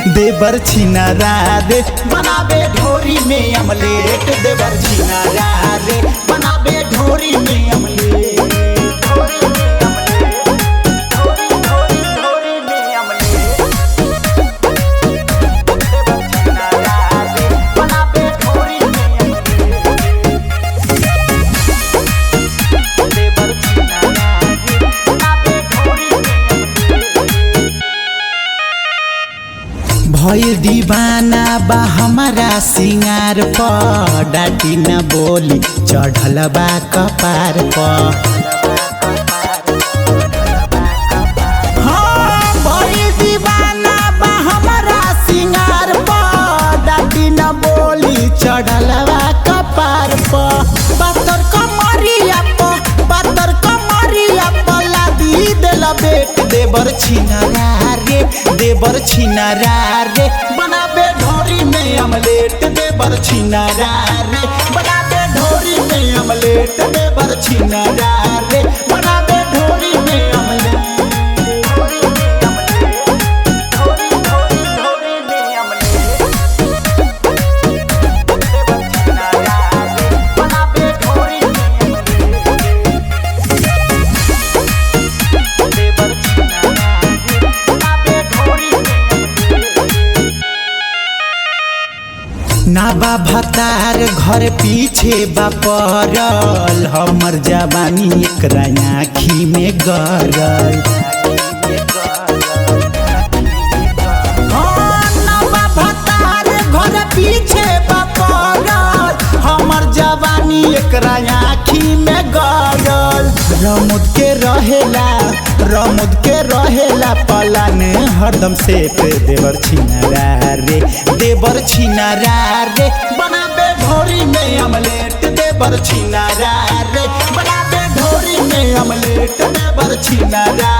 देवर छिनारा रे बनाबे ढोरी में अमलेट। देवर छिनारा रे बनाबे ढोरी में अमलेट। भइल दीवाना बा हमारा सिंगार पर, डाटी न बोली चढ़ल बा कपार पर। हाँ, भइल दीवाना बा हमारा सिंगार पर, डाटी न बोली चढ़ल बा कपार पर। पातर कमरिया पर लादी देला बेट। देवर छिनारा रे देवर छिनारा रे बनाबे ढोरी में अमलेट। देवर छिनारा रे बनाबे ढोरी में अमलेट। देवर छिनारा रे बनाबे ढोरी में अमलेट। ना बा भतार घर पीछे बा पड़ल, हमर जवानी एकरा आँखी में गरल। ना बा भतार घर पीछे बा पड़ल, हमर जवानी एकरा आँखी में गरल। रमुद के रहेला पलान हरदम सेठ। देवर छिनारा रे देवर छिनारा रे बनाबे ढोरी में अमलेट। देवर छिनारा रे बनाबे ढोरी में अमलेट। देवर छिनारा